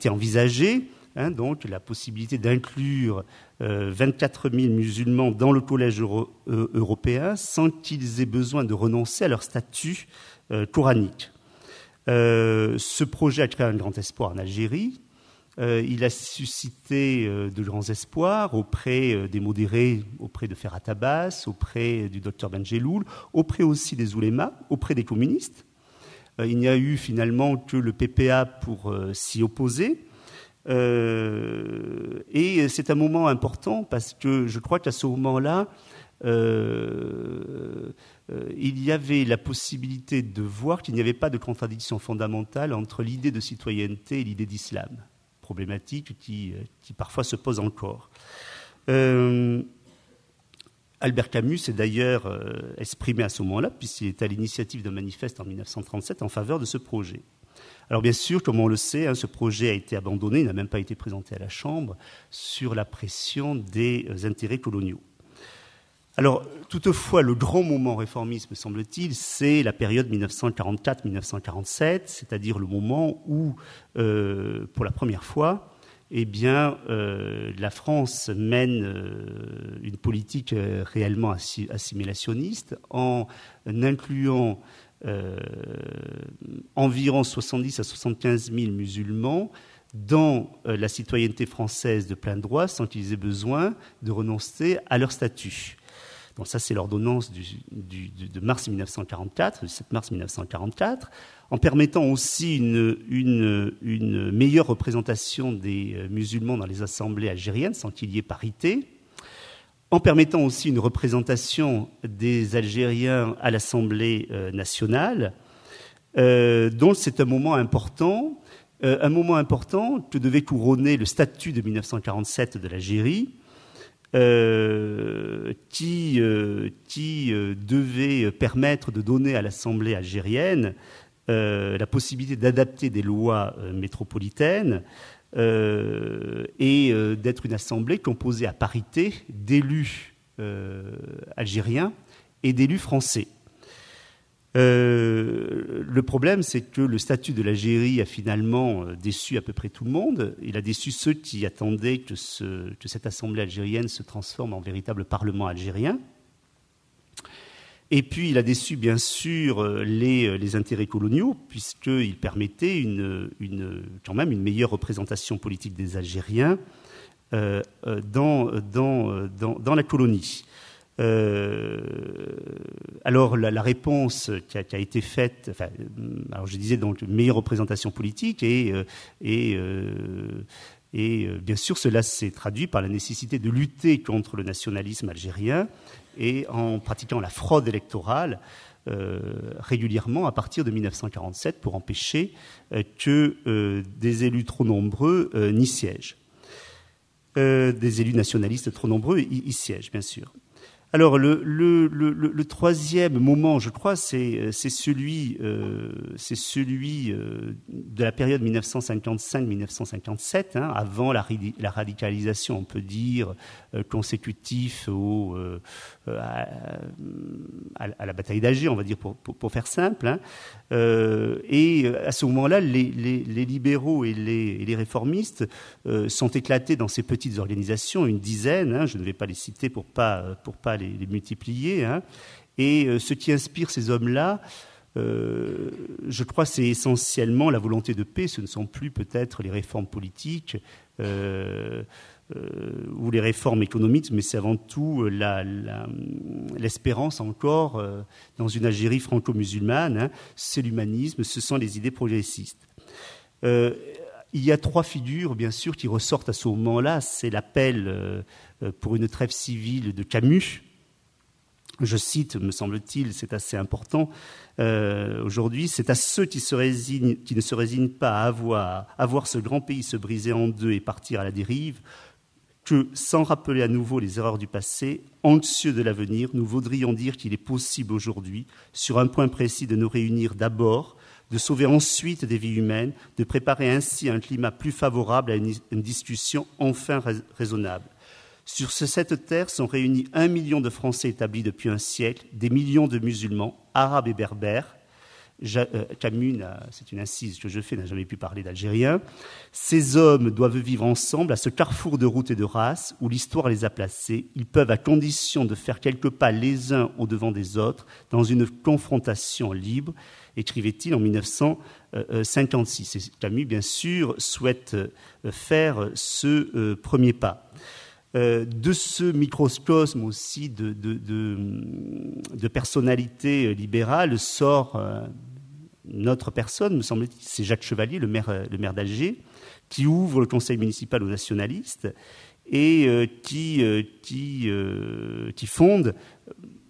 envisagé. Donc la possibilité d'inclure 24 000 musulmans dans le collège européen sans qu'ils aient besoin de renoncer à leur statut coranique. Ce projet a créé un grand espoir en Algérie. Il a suscité de grands espoirs auprès des modérés, auprès de Ferhat Abbas, auprès du docteur Benjeloul, auprès aussi des oulémas, auprès des communistes. Il n'y a eu finalement que le PPA pour s'y opposer. Et c'est un moment important parce que je crois qu'à ce moment-là, il y avait la possibilité de voir qu'il n'y avait pas de contradiction fondamentale entre l'idée de citoyenneté et l'idée d'islam. Problématique qui parfois se pose encore. Albert Camus s'est d'ailleurs exprimé à ce moment-là, puisqu'il est à l'initiative d'un manifeste en 1937 en faveur de ce projet. Alors bien sûr, comme on le sait, ce projet a été abandonné, il n'a même pas été présenté à la Chambre, sur la pression des intérêts coloniaux. Alors, toutefois, le grand moment réformiste, me semble-t-il, c'est la période 1944-1947, c'est-à-dire le moment où, pour la première fois, la France mène une politique réellement assimilationniste en incluant environ 70 à 75 000 musulmans dans la citoyenneté française de plein droit sans qu'ils aient besoin de renoncer à leur statut. Donc ça, c'est l'ordonnance de mars 1944, le 7 mars 1944, en permettant aussi une meilleure représentation des musulmans dans les assemblées algériennes, sans qu'il y ait parité, en permettant aussi une représentation des Algériens à l'Assemblée nationale. Donc c'est un moment important que devait couronner le statut de 1947 de l'Algérie, qui devait permettre de donner à l'Assemblée algérienne la possibilité d'adapter des lois métropolitaines et d'être une assemblée composée à parité d'élus algériens et d'élus français. Le problème, c'est que le statut de l'Algérie a finalement déçu à peu près tout le monde. Il a déçu ceux qui attendaient que cette assemblée algérienne se transforme en véritable parlement algérien. Et puis, il a déçu, bien sûr, les intérêts coloniaux, puisqu'il permettait quand même une meilleure représentation politique des Algériens dans la colonie. Alors, la réponse qui a été faite, alors je disais donc une meilleure représentation politique et bien sûr, cela s'est traduit par la nécessité de lutter contre le nationalisme algérien et en pratiquant la fraude électorale régulièrement à partir de 1947 pour empêcher que des élus trop nombreux n'y siègent. Des élus nationalistes trop nombreux y siègent, bien sûr. Alors, le troisième moment, je crois, c'est celui de la période 1955-1957, avant la radicalisation, on peut dire, consécutif à la bataille d'Alger, on va dire, pour faire simple. Et à ce moment-là, les libéraux et les réformistes sont éclatés dans ces petites organisations, une dizaine, je ne vais pas les citer pour pas les multiplier. Et ce qui inspire ces hommes-là, je crois, c'est essentiellement la volonté de paix. Ce ne sont plus peut-être les réformes politiques ou les réformes économiques, mais c'est avant tout l'espérance encore dans une Algérie franco-musulmane. C'est l'humanisme, ce sont les idées progressistes. Il y a trois figures, bien sûr, qui ressortent à ce moment-là. C'est l'appel pour une trêve civile de Camus. Je cite, me semble-t-il, c'est assez important aujourd'hui, c'est à ceux qui ne se résignent pas à voir ce grand pays se briser en deux et partir à la dérive, que, sans rappeler à nouveau les erreurs du passé, anxieux de l'avenir, nous voudrions dire qu'il est possible aujourd'hui, sur un point précis, de nous réunir d'abord, de sauver ensuite des vies humaines, de préparer ainsi un climat plus favorable à une discussion enfin raisonnable. Sur cette terre sont réunis 1 million de Français établis depuis un siècle, des millions de musulmans, arabes et berbères. Camus, c'est une incise que je fais, n'a jamais pu parler d'Algériens. Ces hommes doivent vivre ensemble à ce carrefour de routes et de races où l'histoire les a placés. Ils peuvent, à condition de faire quelques pas les uns au devant des autres, dans une confrontation libre, écrivait-il en 1956. Et Camus, bien sûr, souhaite faire ce premier pas. De ce microcosme aussi de personnalité libérale sort notre personne, me semble-t-il, c'est Jacques Chevalier, le maire d'Alger, qui ouvre le conseil municipal aux nationalistes et qui fonde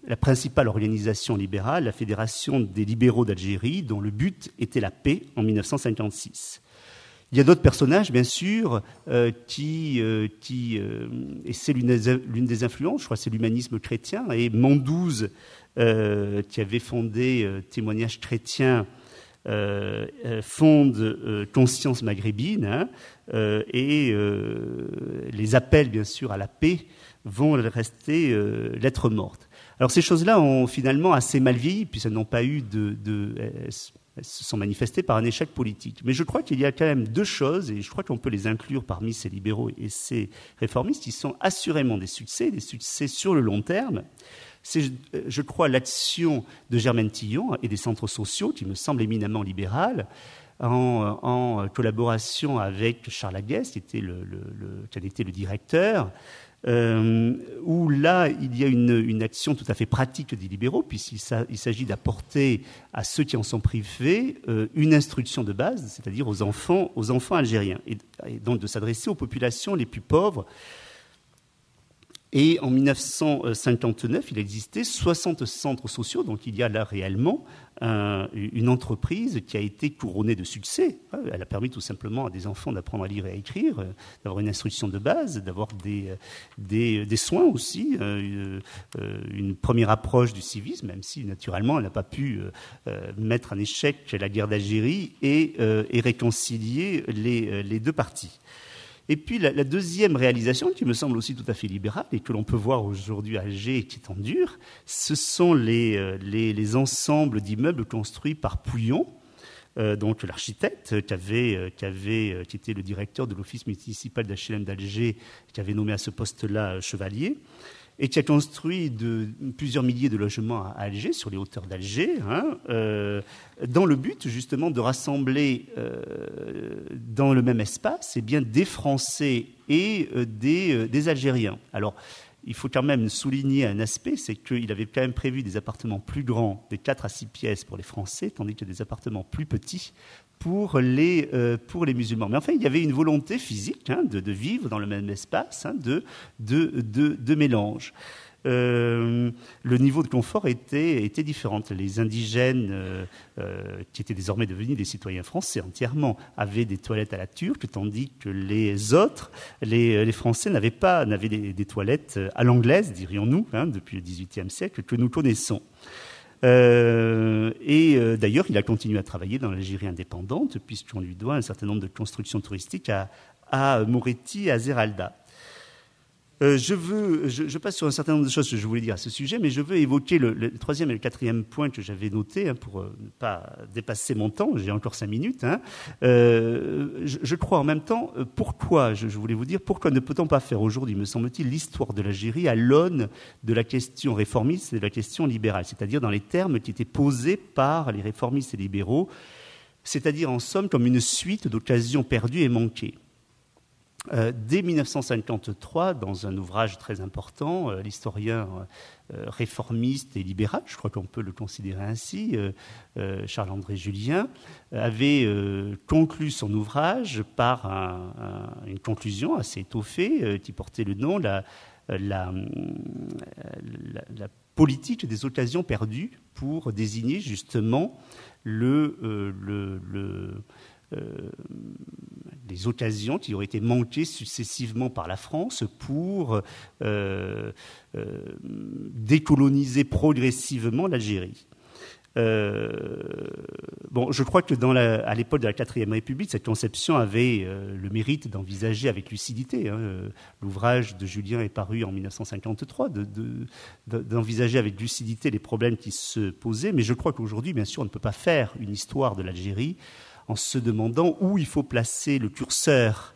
la principale organisation libérale, la Fédération des libéraux d'Algérie, dont le but était la paix en 1956. Il y a d'autres personnages, bien sûr, et c'est l'une des influences, je crois, c'est l'humanisme chrétien. Et Mandouze, qui avait fondé Témoignage chrétien, fonde Conscience maghrébine, et les appels, bien sûr, à la paix vont rester lettre morte. Alors ces choses-là ont finalement assez mal vieilli, puisqu'elles n'ont pas eu elles se sont manifestées par un échec politique. Mais je crois qu'il y a quand même deux choses, et je crois qu'on peut les inclure parmi ces libéraux et ces réformistes, qui sont assurément des succès sur le long terme. C'est, je crois, l'action de Germaine Tillon et des centres sociaux, qui me semble éminemment libérale, en collaboration avec Charles Aguès, qui en était le directeur, où là, il y a une action tout à fait pratique des libéraux, puisqu'il s'agit d'apporter à ceux qui en sont privés une instruction de base, c'est-à-dire aux enfants algériens, et donc de s'adresser aux populations les plus pauvres. Et en 1959, il existait 60 centres sociaux, donc il y a là réellement une entreprise qui a été couronnée de succès. Elle a permis tout simplement à des enfants d'apprendre à lire et à écrire, d'avoir une instruction de base, d'avoir des soins aussi, une première approche du civisme, même si naturellement elle n'a pas pu mettre en échec la guerre d'Algérie et réconcilier les deux parties. Et puis la deuxième réalisation, qui me semble aussi tout à fait libérale et que l'on peut voir aujourd'hui à Alger et qui est en dur, ce sont les ensembles d'immeubles construits par Pouillon, donc l'architecte qui était le directeur de l'office municipal d'HLM d'Alger, qui avait nommé à ce poste-là Chevalier, et qui a construit plusieurs milliers de logements à Alger, sur les hauteurs d'Alger, dans le but justement de rassembler dans le même espace des Français et des Algériens. Alors, il faut quand même souligner un aspect, c'est qu'il avait quand même prévu des appartements plus grands, de 4 à 6 pièces pour les Français, tandis que des appartements plus petits pour les musulmans. Mais enfin, il y avait une volonté physique de vivre dans le même espace, de mélange. Le niveau de confort était différent. Les indigènes, qui étaient désormais devenus des citoyens français entièrement, avaient des toilettes à la turque, tandis que les autres, les Français, n'avaient des toilettes à l'anglaise, dirions-nous, depuis le XVIIIe siècle, que nous connaissons. D'ailleurs, il a continué à travailler dans l'Algérie indépendante, puisqu'on lui doit un certain nombre de constructions touristiques à Moretti et à Zeralda. Je passe sur un certain nombre de choses que je voulais dire à ce sujet, mais je veux évoquer le troisième et le quatrième point que j'avais noté pour ne pas dépasser mon temps. J'ai encore 5 minutes. Je crois en même temps, pourquoi, je voulais vous dire, pourquoi ne peut-on pas faire aujourd'hui, me semble-t-il, l'histoire de l'Algérie à l'aune de la question réformiste et de la question libérale, c'est-à-dire dans les termes qui étaient posés par les réformistes et libéraux, c'est-à-dire en somme comme une suite d'occasions perdues et manquées. Dès 1953, dans un ouvrage très important, l'historien réformiste et libéral, je crois qu'on peut le considérer ainsi, Charles-André Julien, avait conclu son ouvrage par une conclusion assez étoffée qui portait le nom la politique des occasions perdues, pour désigner justement les occasions qui auraient été manquées successivement par la France pour décoloniser progressivement l'Algérie. Je crois que à l'époque de la Quatrième République, cette conception avait le mérite d'envisager avec lucidité. L'ouvrage de Julien est paru en 1953, d'envisager avec lucidité les problèmes qui se posaient. Mais je crois qu'aujourd'hui, bien sûr, on ne peut pas faire une histoire de l'Algérie en se demandant où il faut placer le curseur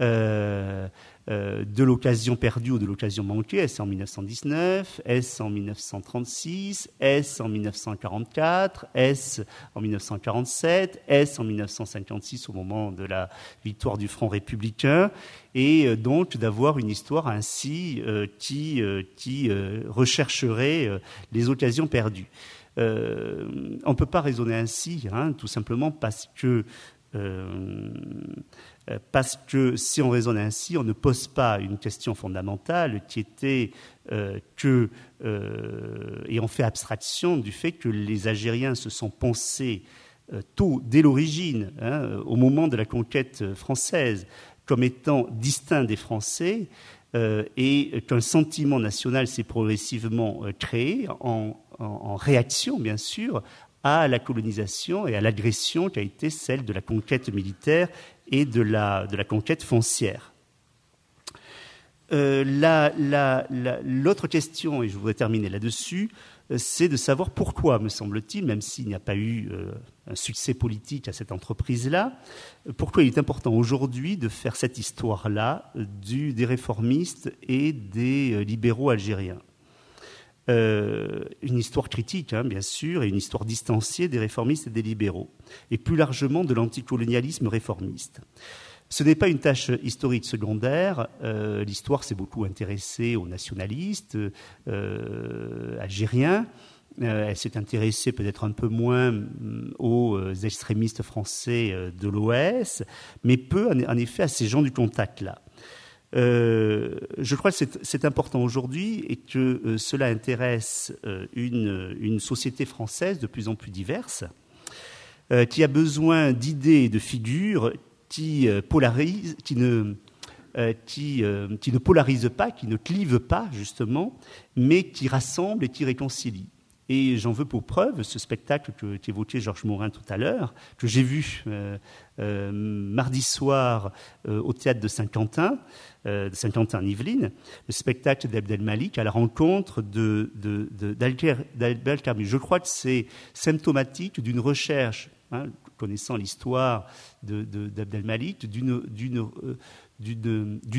de l'occasion perdue ou de l'occasion manquée. Est-ce en 1919 ? Est-ce en 1936 ? Est-ce en 1944 ? Est-ce en 1947 ? Est-ce en 1956 au moment de la victoire du Front républicain ? Et donc d'avoir une histoire ainsi qui rechercherait les occasions perdues. On ne peut pas raisonner ainsi, tout simplement parce que si on raisonne ainsi, on ne pose pas une question fondamentale qui était et on fait abstraction du fait que les Algériens se sont pensés tôt, dès l'origine, au moment de la conquête française, comme étant distincts des Français, et qu'un sentiment national s'est progressivement créé en réaction, bien sûr, à la colonisation et à l'agression qui a été celle de la conquête militaire et de la conquête foncière. L'autre question, et je voudrais terminer là-dessus, c'est de savoir pourquoi, me semble-t-il, même s'il n'y a pas eu un succès politique à cette entreprise-là, pourquoi il est important aujourd'hui de faire cette histoire-là des réformistes et des libéraux algériens. Une histoire critique, bien sûr, et une histoire distanciée des réformistes et des libéraux, et plus largement de l'anticolonialisme réformiste. Ce n'est pas une tâche historique secondaire. L'histoire s'est beaucoup intéressée aux nationalistes algériens. Elle s'est intéressée peut-être un peu moins aux extrémistes français de l'OS, mais peu, en effet, à ces gens du contact-là. Je crois que c'est important aujourd'hui et que cela intéresse une société française de plus en plus diverse, qui a besoin d'idées et de figures qui polarisent, qui ne polarisent pas, qui ne clivent pas, justement, mais qui rassemblent et qui réconcilient. Et j'en veux pour preuve ce spectacle qu'évoquait Georges Morin tout à l'heure, que j'ai vu mardi soir au théâtre de Saint-Quentin en Yvelines, le spectacle d'Abdel Malik à la rencontre d'Albert Camus. Je crois que c'est symptomatique d'une recherche, connaissant l'histoire d'Abdel Malik, d'une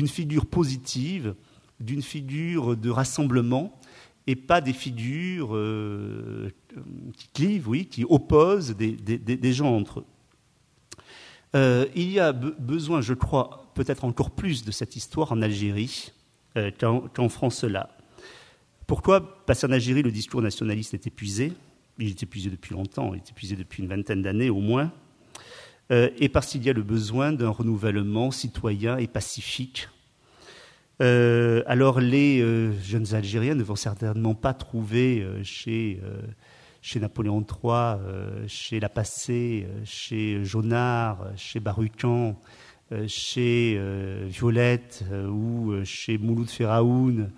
figure positive, d'une figure de rassemblement, et pas des figures qui clivent, oui, qui opposent des gens entre eux. Il y a besoin, je crois, peut-être encore plus de cette histoire en Algérie qu'en France là. Pourquoi ? Parce qu'en Algérie, le discours nationaliste est épuisé. Il est épuisé depuis longtemps, il est épuisé depuis une vingtaine d'années au moins. Et parce qu'il y a le besoin d'un renouvellement citoyen et pacifique. Alors les jeunes Algériens ne vont certainement pas trouver chez Napoléon III, chez Lapassé, chez Jonard, chez Barucan, chez Violette ou chez Mouloud Feraoun,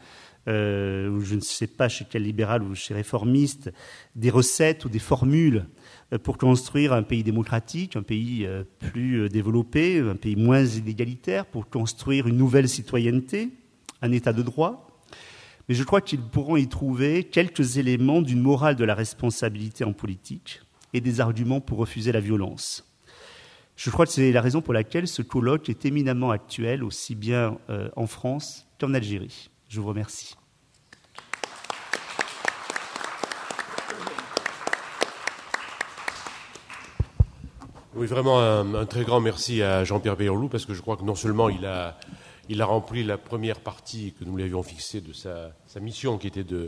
ou je ne sais pas chez quel libéral ou chez réformiste, des recettes ou des formules pour construire un pays démocratique, un pays plus développé, un pays moins inégalitaire, pour construire une nouvelle citoyenneté, un état de droit. Mais je crois qu'ils pourront y trouver quelques éléments d'une morale de la responsabilité en politique et des arguments pour refuser la violence. Je crois que c'est la raison pour laquelle ce colloque est éminemment actuel, aussi bien en France qu'en Algérie. Je vous remercie. Oui, vraiment un très grand merci à Jean-Pierre Peyrelou, parce que je crois que non seulement il a rempli la première partie que nous lui avions fixée de sa mission, qui était de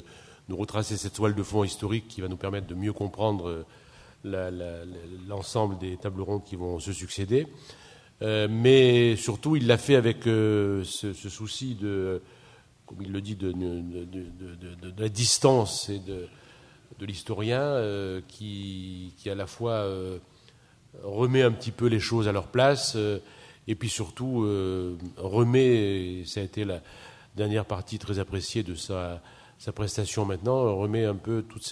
nous retracer cette toile de fond historique qui va nous permettre de mieux comprendre l'ensemble des tables rondes qui vont se succéder. Mais surtout, il l'a fait avec ce souci de, comme il le dit, de la distance et de l'historien qui à la fois remet un petit peu les choses à leur place et puis surtout remet, et ça a été la dernière partie très appréciée de sa prestation maintenant, remet un peu toute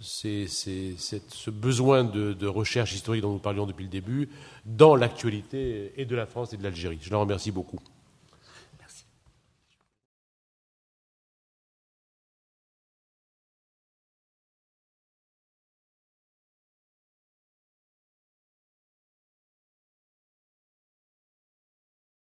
ce besoin de recherche historique dont nous parlions depuis le début dans l'actualité et de la France et de l'Algérie. Je la remercie beaucoup.